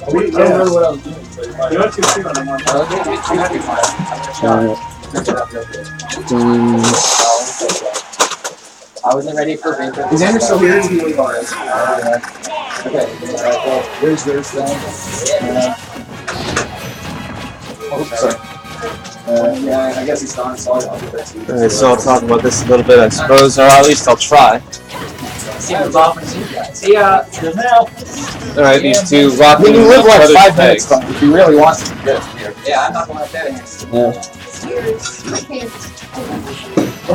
I don't remember what I was doing. You went too soon. I'm on. I wasn't ready for Vapor. Is Andrew still here? He was. Okay. Well, there's yours then. Sorry. Yeah, I guess he's gone, so I'll do that too. Alright, so I'll talk about this a little bit, I suppose, or at least I'll try. See ya. Alright, these two rocking. When you live each like other's 5 minutes, pegs. if you really want to, good. Yeah, I'm not going to bed. Yeah.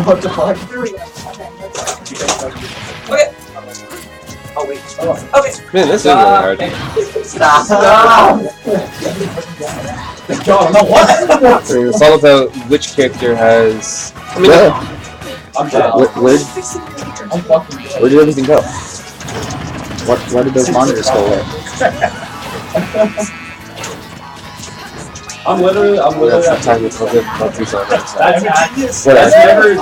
What the fuck? Okay. Oh, wait. Okay. Man, this is really hard. Stop. I mean, it's all about which character has. I mean, Where did everything go? Why did those monitors go away? I'm literally that time it's all good about 2 seconds. That's never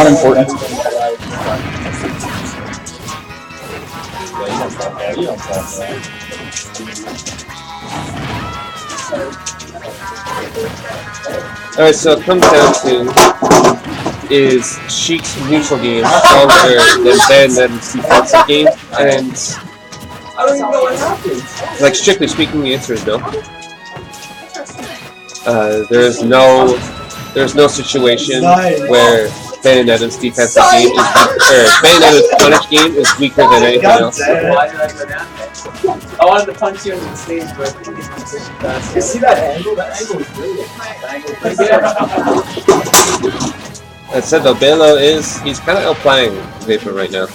unimportant. Alright, so it comes down to is Sheik's neutral game stronger than Bayonet's defensive game? And I don't even know what happened. like strictly speaking, the answer is no. There's no situation where Bayonetta's defensive game is Bayonetta's punish game is weaker than anything else. Why did I go down there? I wanted to punch you in the stage, but you see that angle? That angle is brilliant. That said though, Bailo he's kind of outplaying Vapor right now.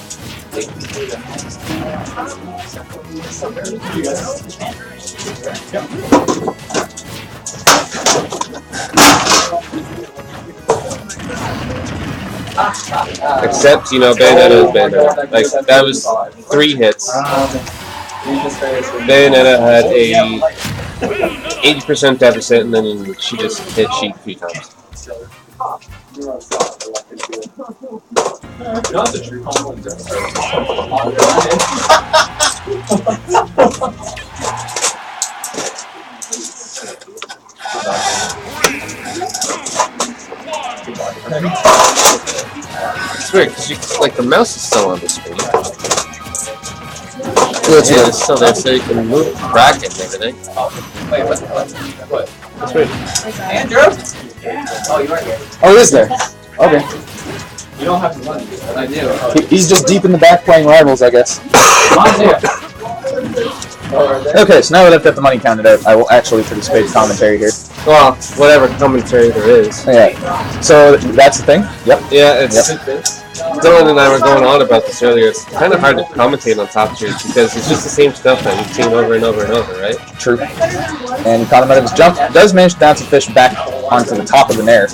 Except, you know, Bayonetta is Bayonetta. Like, that was 3 hits. Bayonetta had a 80% deficit, and then she just hit Sheik 3 times. It's weird because like the mouse is still on the screen. Yeah, it's still there, so you can move the bracket and everything. Wait, what? That's weird. Andrew? Oh, you are here. Oh, it is there. Okay. You don't have to run, but I do. He's just deep in the back playing Rivals, I guess. Okay, so now that I've got the money counted out, I will actually participate in commentary here. Well, whatever commentary there is. Yeah. So that's the thing? Yep. Yeah, it's... Dylan and I were going on about this earlier. It's kind of hard to commentate on top tiers because it's just the same stuff that you've seen over and over and over, right? True. And he caught him out of his jump. Does manage to bounce a fish back onto the top of the nair,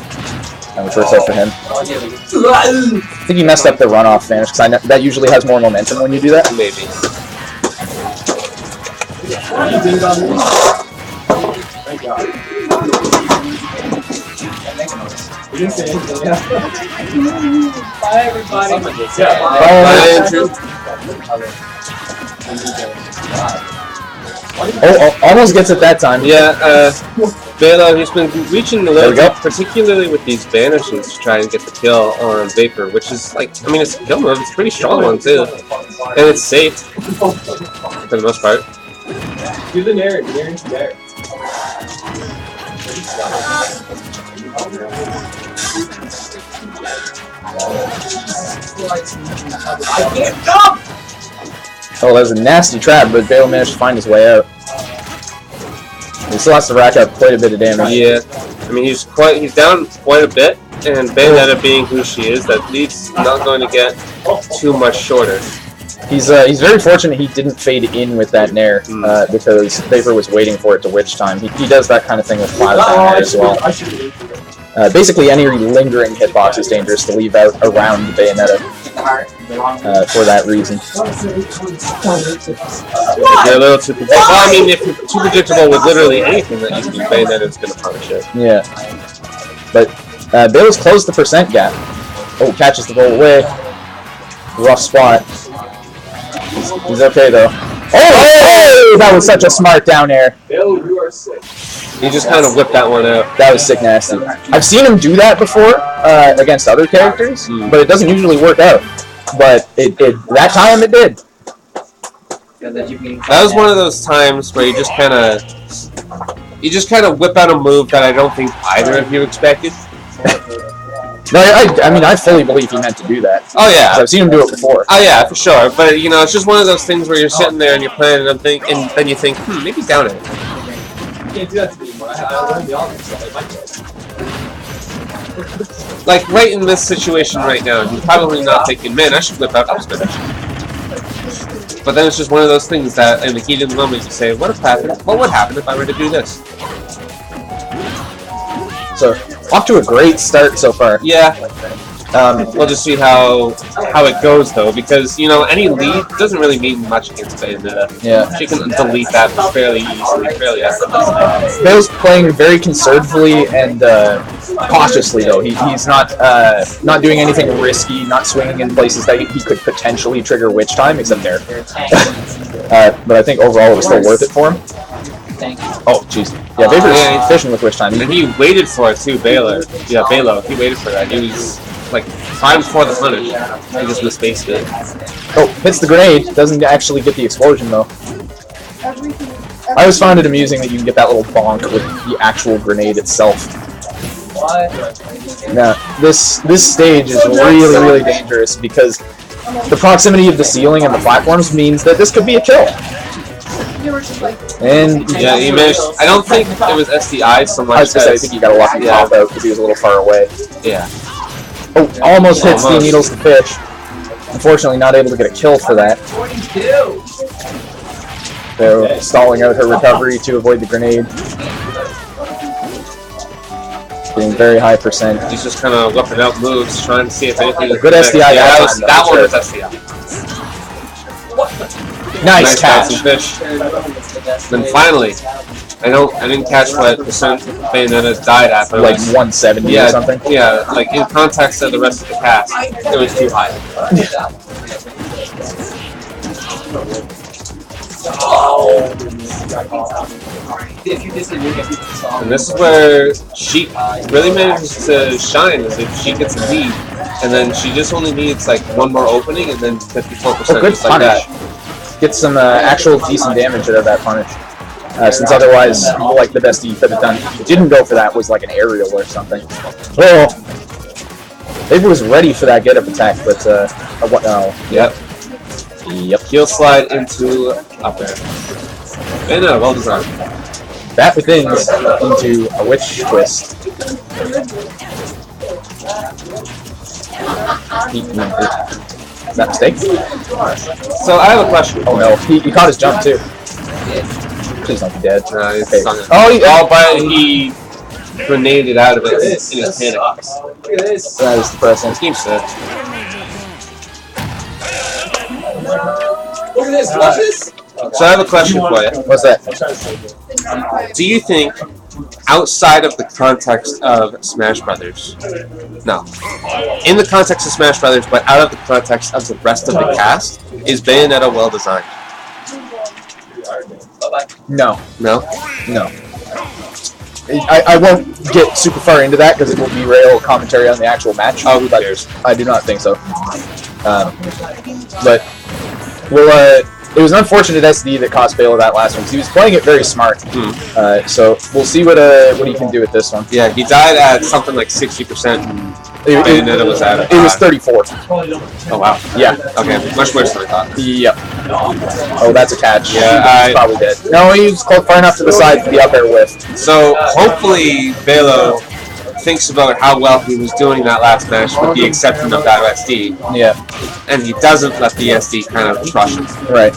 which works out for him. I think he messed up the runoff vanish because that usually has more momentum when you do that. Maybe. You didn't say anything, yeah. Bye, everybody. Bye, Andrew. Oh, almost gets it that time. Yeah, Bailo, he's been reaching the limit, particularly with these banishes to try and get the kill on Vapor, which is like, I mean, it's a kill move, it's a pretty strong one too. And it's safe, for the most part. Do the nair, nair into there. I can't jump! Oh, that was a nasty trap, but Bailo managed to find his way out. He still has to rack up quite a bit of damage. Yeah, I mean, he's down quite a bit, and Bayonetta being who she is, that lead's not going to get too much shorter. He's very fortunate he didn't fade in with that nair, because Vapor was waiting for it to witch time. He does that kind of thing with flat nair as well. Basically, any lingering hitbox is dangerous to leave out around Bayonetta for that reason. You're a little too predictable. Well, I mean, if you're too predictable with literally anything that you do, Bayonetta's going to punish it. Yeah. But Bailo's closed the percent gap. Oh, catches the ball away. Rough spot. He's okay, though. Oh, that was such a smart down air. Bill, you are sick. He just kind of whipped that one out. That was sick nasty. I've seen him do that before against other characters, but it doesn't usually work out. But that time it did. That was one of those times where you just kind of whip out a move that I don't think either of you expected. No, I mean, I fully believe he meant to do that. Oh yeah, I've seen him do it before. Oh yeah, for sure. But you know, it's just one of those things where you're sitting there and you're playing, and then you think, maybe down it. You can't do that to me anymore. I learned the opposite. Like right in this situation right now, you're probably not thinking, man, I should whip out up smash. But then it's just one of those things that, in the heat of the moment, you say, what would happen if I were to do this? So, off to a great start so far. Yeah. We'll just see how it goes, though, because, you know, any lead doesn't really mean much against Bayonetta. Yeah. She can delete that fairly easily, fairly effortlessly. Bale's playing very conservatively and cautiously, though. He's not doing anything risky, not swinging in places that he could potentially trigger witch time, except there. But I think overall it was still worth it for him. Oh, jeez. Yeah, Vapor's efficient with witch time. And he waited for it, too, Bailo. Yeah, Bailo. He waited for that. He was, like, time before the punish. He just misspaced it. Oh, hits the grenade. Doesn't actually get the explosion, though. I always found it amusing that you can get that little bonk with the actual grenade itself. Now, this stage is really, really dangerous because the proximity of the ceiling and the platforms means that this could be a kill. And yeah, he managed. I don't think it was SDI so much. I think he got a lucky pop out because he was a little far away. Yeah. Oh, almost hits the needles to fish. Unfortunately, not able to get a kill for that. They're stalling out her recovery to avoid the grenade. Getting very high percent. He's just kind of whipping out moves, trying to see if anything. Good SDI. Yeah, that one was SDI. Nice catch. Fish. Then finally, I didn't catch what percent Bayonetta died at, but like 170 or something. Yeah, like in context of the rest of the cast, it was too high. And this is where Sheik really manages to shine, as if she gets a lead, and then she just only needs like one more opening, and then 54%. Good just like that. Get some actual decent damage out of that punish. Since otherwise, like the best he could have done, if he didn't go for that, was like an aerial or something. Oh, Vapor was ready for that get-up attack, but what? No. Yep. Heel slide into up there. And well designed. Bat within into a witch twist. Is that a mistake? So I have a question. Oh no, he caught his jump too. Please don't be dead. He's Okay. but he grenaded out of it in his panic. That is depressing. Seems sad. Look at this, watch this! So I have a question for you. What's that? Do you think, outside of the context of Smash Brothers, no, in the context of Smash Brothers, but out of the context of the rest of the cast, is Bayonetta well designed? No. No? No. I won't get super far into that because it will derail commentary on the actual match. Oh, who cares? I do not think so. But it was an unfortunate SD that cost Bailo that last one because he was playing it very smart. So we'll see what he can do with this one. Yeah, he died at something like 60%. Bayonetta was at it. It was 34. Oh wow. Yeah. Okay, much worse than I thought. Yep. Oh, that's a catch. Yeah, he's probably dead. No, he was close, far enough to the side for the up air whiff. So hopefully Bailo thinks about how well he was doing that last match with the exception of that SD. Yeah. And he doesn't let the SD kind of crush him. Right.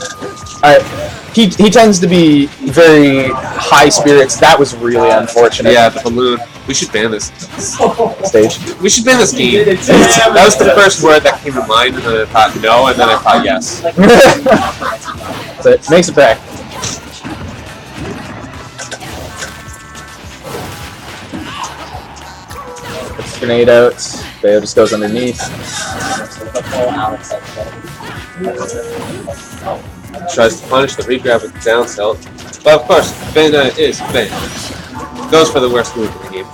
He tends to be very high spirits. That was really unfortunate. Yeah, the balloon. We should ban this Stage. We should ban this game. That was the first word that came to mind, and then I thought no, and then I thought yes. So it makes it back. Grenade out. Bayo just goes underneath. Tries to punish the regrab with the down tilt. But of course, Bayonetta is banned. Goes for the worst move in the game.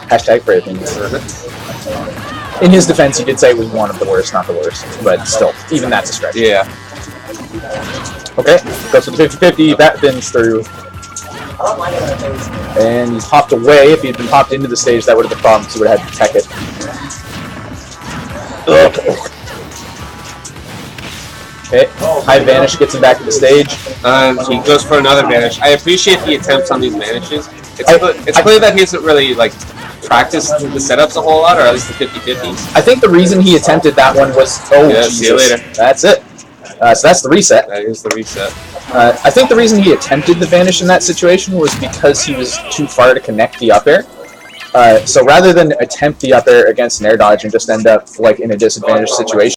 Hashtag for opinions. In his defense, he did say it was one of the worst, not the worst. But still, even that's a stretch. Yeah. Okay, goes for the 50-50, that bends through. And he's hopped away. If he had been hopped into the stage, that would have been a problem, because he would have had to tech it. Okay, high vanish gets him back to the stage. He goes for another vanish. I appreciate the attempts on these vanishes. It's clear that he hasn't really practiced the setups a whole lot, or at least the 50-50s. I think the reason he attempted that one was... Oh, yeah, Jesus. See you later. That's it. So that's the reset. That is the reset. I think the reason he attempted the vanish in that situation was because he was too far to connect the up air. So rather than attempt the up air against an air dodge and just end up in a disadvantaged situation,